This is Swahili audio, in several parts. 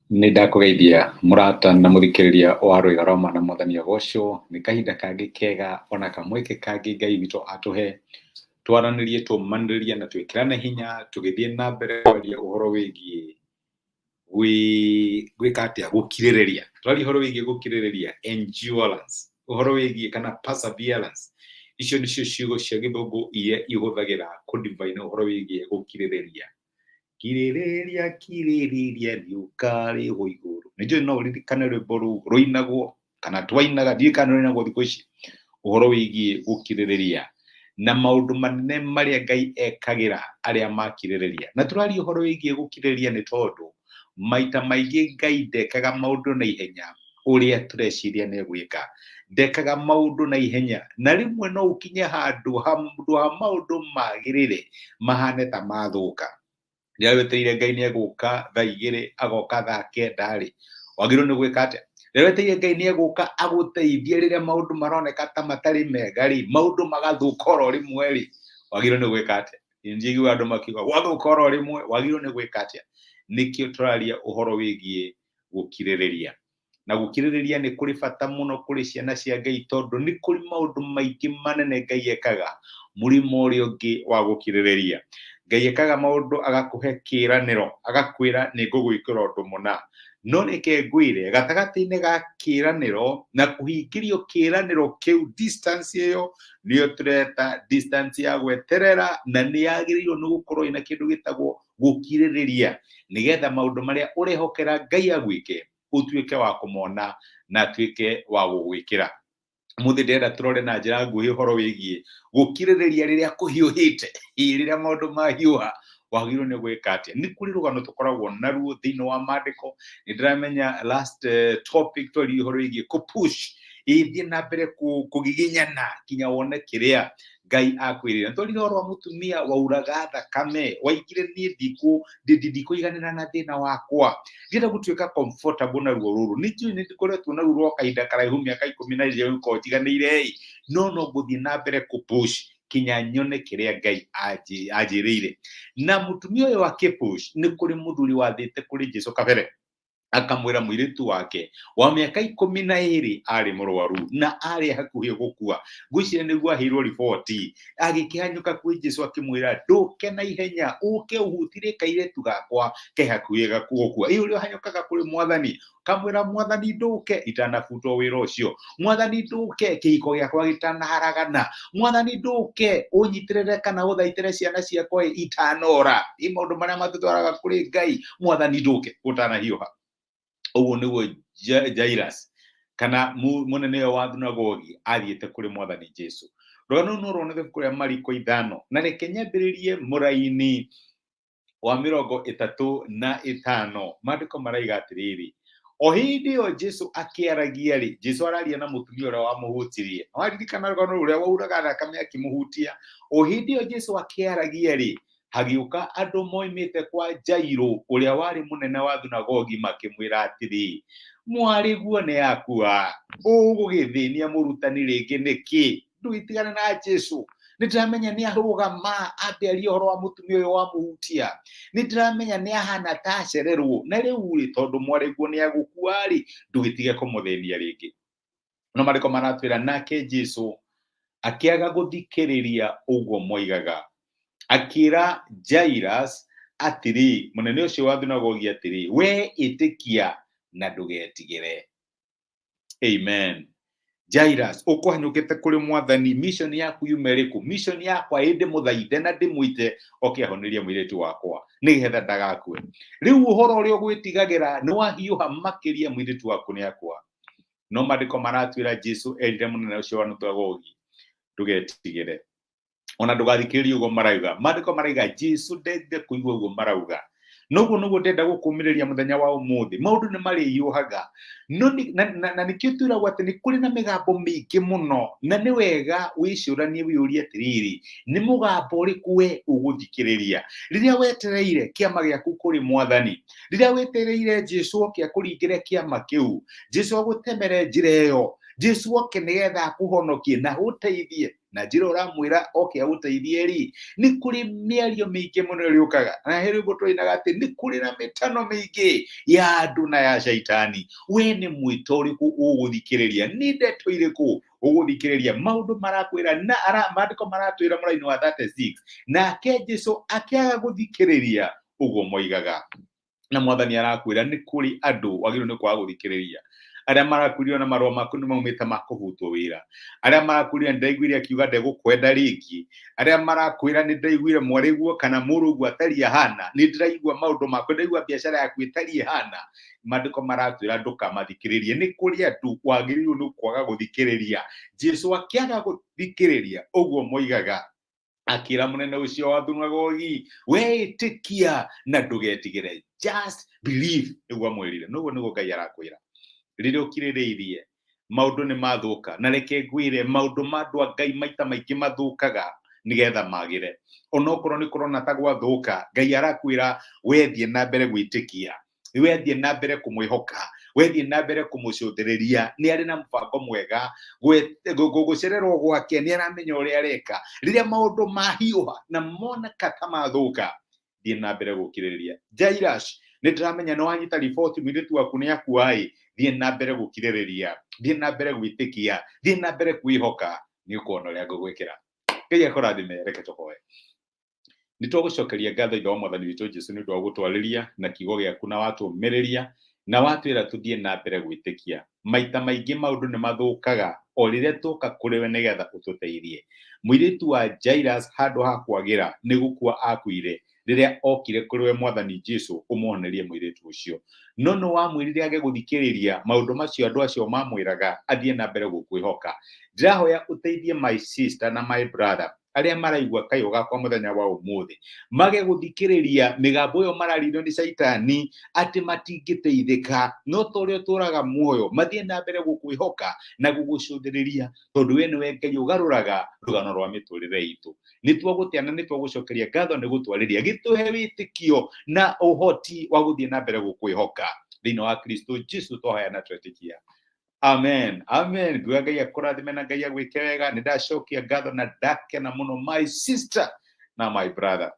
Nindakugeithia murata na muthikiriria wa Rwĩga rwa Mana Mwathani agocwo. Nĩ kahinda kangĩ kega ona kamweke kangĩ Ngai witũ atuhe twaranĩrie tũmanĩrĩrie na twĩkĩrane hinya tũgĩthiĩ na mbere kwaria ũhoro wĩgiĩ gwĩka atĩa gũkirĩrĩria. Twaria ũhoro wĩgiĩ gũkirĩrĩria, endurance, ũhoro wĩgiĩ kana perseverance. Icio nĩcio ciugo cia gĩthũngũ iria ihũthagĩra kũ-define ũhoro wĩgiĩ gũkirĩrĩria. Kirĩrĩria nĩũkarĩhwo igũrũ. Nĩnjũĩ no ũririkane rwĩmbo rũu rũinagwo kana twainaga, ndiũĩ kana rũinagwo thikũ ici, ũhoro wĩgiĩ gũkirĩrĩria na maũndũ manene marĩa Ngai ekagĩra arĩa makirĩrĩria. Na tũraria ũhoro wĩgiĩ gũkirĩrĩria nĩ tondũ maita maingĩ Ngai ndekaga maũndũ na ihenya ũrĩa tũreciria nĩegwĩka. Ndekaga maũndũ na ihenya, na rĩmwe no ũkinye handũ ha maũndũ magĩrĩre mahane ta mathũka. Rĩrĩa wetereire Ngai nĩegũka thaa 2 agoka thaa 9 wagĩrĩirwo nĩ gwĩka atĩa? Rĩrĩa wetereire Ngai nĩegũka agũteithie rĩrĩa maũndũ maroneka ta matarĩ mega rĩ, maũndũ magathũka oro rĩmwe rĩ, wagĩrĩirwo nĩ gwĩka atĩa? Njiguaga andũ makiuga gwathũka oro rĩmwe, wagĩrĩirwo nĩ gwĩka atĩa? Nĩkĩo tũraria ũhoro wĩgiĩ gũkirĩrĩria. Na gũkirĩrĩria nĩ kũrĩ bata mũno kũrĩ ciana cia Ngai tondũ nĩ kũrĩ maũndũ maingĩ manene Ngai ekaga mũrimo ũrĩa ũngĩ wa gũkirĩrĩria. Ngai ekaga maũndũ agakũhe kĩĩranĩro, agakwĩra nĩngũgwĩkĩra ũndũ mũna. No reke ngwĩre gatagatĩ-inĩ ga kĩĩranĩro na kũhingĩrio kĩĩranĩro kĩu, distance ĩyo nĩyo tũreta distance ya gweterera, na nĩyagĩrĩirwo nĩ gũkorwo ĩna kĩndũ gĩtagwo gũkirĩrĩria, nĩgetha maũndũ marĩa ũrehokera Ngai agwĩke ũtuĩke wa kũmona na atuĩke wa gũgwĩkĩra. Mũthĩ ndĩrenda tũrore na njĩra nguhĩ ũhoro wĩgiĩ gũkirĩrĩria rĩrĩa kũhiũhĩte, rĩrĩa maũndũ mahiũha wagĩrĩirwo nĩ gwĩka atĩa. Nĩ kũrĩ rũgano tũkoragwo naruo thĩinĩ wa maandĩko. Nĩndĩramenya last topic twaririe ũhoro wĩgiĩ kũ-push, ĩthiĩ na mbere kũgiginyana kinya wone kĩrĩa Ngai akwĩrĩra. Nĩtwarire ũhoro wa mũtumia wauraga thakame, waigire niĩ ndikũiganĩra na thĩna wakwa, ndienda gũtuĩka comfortable na ruo rũrũ. Nĩnjũĩ nĩndĩkoretwo na ruo rwa kahinda karaihu mĩaka 12 gũkorwo njiganĩire, no gũthiĩ na mbere kũ-push kinya nyone kĩrĩa Ngai anjĩrĩire. Na mũtumia ũyũ akĩ-push, nĩ kũrĩ mũthuri wathĩte kũrĩ Jesũ kabere, akamwĩra mũirĩtu wake wa mĩaka 12 arĩ mũrwaru na arĩ hakuhĩ gũkua. Ngwĩciria nĩguo aheirwo riboti, agĩkĩhanyũka kwĩ Jesũ akĩmwĩra ndũke na ihenya ũke ũhutire kairĩtu gakwa ke hakuhĩ gũkua. Ũrĩa ũhanyũkaga kũrĩ Mwathani kamwĩra Mwathani ndũke itanabutwo wĩra ũcio, Mwathani ndũke kĩhiko gĩakwa gĩtanaharagana, Mwathani ndũke ũnyitĩrĩre kana ũthaitĩre ciana ciakwa itanora. Nĩ maũndũ marĩa matũtwaraga kũrĩ Ngai, Mwathani ndũke gũtanahiũha. Ũguo nĩguo Jairus kana mũnene wa thunagogi athiĩte kũrĩ Mwathani Jesũ. Rũgano rũu rũroneka kũrĩa Mariko 5, na reke nyambĩrĩrie mũraini wa 35. Maandĩko maraiga atĩrĩrĩ, o hĩndĩ ĩyo Jesũ akĩaragia rĩ, Jesũ araria na mũtumia ũrĩa wamũhutirie. Waririkana rũgano rũrĩa wauraga thakame akĩmũhutia? O hĩndĩ ĩyo Jesũ akĩaragia rĩ, hagĩũka andũ moimĩte kwa Jairũ ũrĩa warĩ mũnene wa thunagogi makĩmwĩra atĩrĩ, mwarĩguo nĩ akua, ũgũgĩthĩnia mũrutani rĩngĩ nĩkĩ? Ndũgĩtigane na Jesũ. Nĩndĩramenya nĩ arũgama ambĩaria ũhoro wa mũtumia ũyũ wamũhutia. Nĩndĩramenya nĩ ahana ta acererwo, na rĩu rĩ, tondũ mwarĩguo nĩ agũkua rĩ, ndũgĩtige kũmũthĩnia rĩngĩ. No maandĩko maratwĩra nake Jesũ akĩaga gũthikĩrĩria ũguo moigaga, akĩra Jairus atĩrĩ, mũnene ũcio wa thunagogi atĩrĩ, we ĩtĩkia na ndũgetigĩre. Amen. Jairus, ũkũhanyũkĩte kũrĩ Mwathani, mission yaku yuma ĩrĩkũ? Mission yakwa ndĩmũthaithe na ndĩmũite oke ahonerie mũirĩtu wakwa nĩgetha ndagakue. Rĩu ũhoro ũrĩa ũgwĩtigagĩra nĩ wahiũha makĩria mũirĩtu waku nĩ akua. No maandĩko maratwĩra Jesũ erire mũnene ũcio wa thunagogi ndũgetigĩre, ona ndũgathikĩrĩrie ũguo marauga. Maandĩko marauga Jesũ ndendire kũigua ũguo marauga. Noguo nĩguo ndenda gũkũmĩrĩria mũthenya wa ũmũthĩ. Maũndũ nĩ marĩhiũhaga, no na nĩkĩo twĩragwo atĩ nĩ kũrĩ na mĩgambo mĩingĩ mũno, na nĩ wega wĩcũranie wĩyũrie atĩrĩrĩ, nĩ mũgambo ũrĩkũ we ũgũthikĩrĩria rĩrĩa wetereire kĩama gĩaku kũrĩ Mwathani, rĩrĩa wetereire Jesũ oke akũringĩre kĩama kĩu, Jesũ agũtemere njĩra ĩyo, Jesũ oke nĩgetha akũhonokie na ũteithie na njĩra ũramwĩra oke agũteithie rĩ, nĩ kũrĩ mĩario mĩingĩ mũno ĩrĩũkaga, na hĩndĩ ĩmwe tũroinaga atĩ nĩ kũrĩ na mĩtano mĩingĩ ya andũ na ya shaitani. We nĩ mwĩto ũrĩkũ ũgũthikĩrĩria? Nĩ ndeto irĩkũ ũgũthikĩrĩria? Maũndũ marakwĩra na maandĩko maratwĩra mũraini wa 36, nake Jesũ akĩaga gũthikĩrĩria, ũguo moigaga. Na Mwathani arakwĩra nĩ kũrĩ andũ wagĩrĩirwo nĩ kwaga gũthikĩrĩria. Arĩa marakwĩrĩra na marũa maku nĩ maumĩte ma kũhutwo wĩra. Arĩa marakwĩra nĩ ndaiguire akiuga ndegũkwenda rĩngĩ. Arĩa marakwĩra nĩ ndaiguire mwarĩguo kana mũrũguo atariĩ hana. Nĩ ndĩraigua maũndũ maku, ndaigua biacara yaku ĩtariĩ hana. Maandĩko maratwĩra ndũkamathikĩrĩrie. Nĩ kũrĩ andũ wagĩrĩirwo nĩ kwaga gũthikĩrĩria. Jesũ akĩaga gũthikĩrĩria, ũguo moigaga, akĩra mũnene ũcio wa thunagogi, we ĩtĩkia na ndũgetigĩre, just believe, nĩguo amwĩrire. Noguo nĩguo Ngai arakwĩra. Rĩrĩa ũkirĩrĩirie, maũndũ nĩ mathũka, na reke ngwĩre maũndũ ma andũ a Ngai maita maingĩ mathũkaga nĩgetha magĩre. Onokorwo nĩ kũrona ta gwathũka, Ngai arakwĩra wethiĩ na mbere gwĩtĩkia, wethiĩ na mbere kũmwĩhoka, wethiĩ na mbere kũmũcũthĩrĩria. Nĩ arĩ na mũbango mwega, gũcererwo gwake nĩ aramenya ũrĩa areka. Rĩrĩa maũndũ mahiũha na moneka ta mathũka, thiĩ na mbere gũkirĩrĩria. Jairus, nĩ ndĩramenya nĩ wanyita riboti mũirĩtu waku nĩ akuaĩ, thiĩ na mbere gũkirĩrĩria, thiĩ na mbere gwĩtĩkia, thiĩ na mbere kwĩhoka, nĩ ũkuona ũrĩa ngũgwĩkĩra. Ngai akũrathime. Reke tũhoe. Nĩ twagũcokeria ngatho Ithe wa Mwathani witũ Jesũ nĩ ũndũ wa gũtwarĩria na kiugo gĩaku na watũmĩrĩria na watwĩra tũthiĩ na mbere gwĩtĩkia. Maita maingĩ maũndũ nĩ mathũkaga o rĩrĩa tũka kũrĩ we nĩgetha ũtũteithie. Mũirĩtu wa Jairus handũ ha kwagĩra nĩ gũkua akuire rĩrĩa okire kũrĩ we Mwathani Jesũ ũmuonererie mũirĩtu ũcio. No nĩ wamwĩrire age gũthikĩrĩria maũndũ macio andũ acio mamwĩraga athiĩ na mbere gũkwĩhoka. Ndĩrahoya ũteithie my sister na my brother arĩa maraigua kayũ gakwa mũthenya wa ũmũthĩ, mage gũthikĩrĩria mĩgambo ĩyo mararirio nĩ shaitani atĩ matingĩteithĩka, no ta ũrĩa ũtũraga muoyo, mathiĩ na mbere gũkwĩhoka na gũgũcũthĩrĩria, tondũ we nĩwe Ngai ũgarũraga rũgano rwa mĩtũrĩre itũ. Nĩ twagũtĩa na nĩ twagũcokeria ngatho nĩ gũtwarĩria, gĩtũhe wĩtĩkio na ũhoti wa gũthiĩ na mbere gũkwĩhoka thĩinĩ wa Kristo Jesũ twahoya na twetĩkia. Amen. Amen. Nguga Ngai akũrathime na Ngai agwĩke wega. Nĩ ndacokia ngatho na ndakena mũno my sister na my brother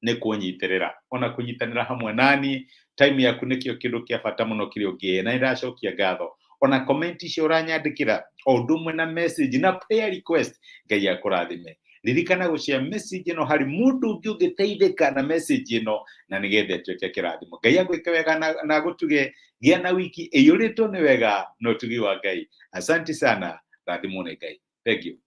nĩ kũnyitĩrĩra, ona kũnyitanĩra hamwe nani. Time yaku nĩkĩo kĩndũ kĩa bata mũno kĩrĩa ũngĩhe, na nĩ ndacokia ngatho ona comment icio ũranyandĩkĩra o ũndũ ũmwe na message na prayer request. Ngai akũrathime. Ririkana gũshare message ĩno harĩ mũndũ ũngĩ ũngĩteithĩka na message ĩno, na nĩgetha ĩtuĩke kĩrathimo. Ngai agwĩke wega na gũtuge gĩa na wiki ĩiyũrĩtwo nĩ wega na ũtugi wa Ngai. Asante sana. Rathimwo nĩ Ngai. Thank you.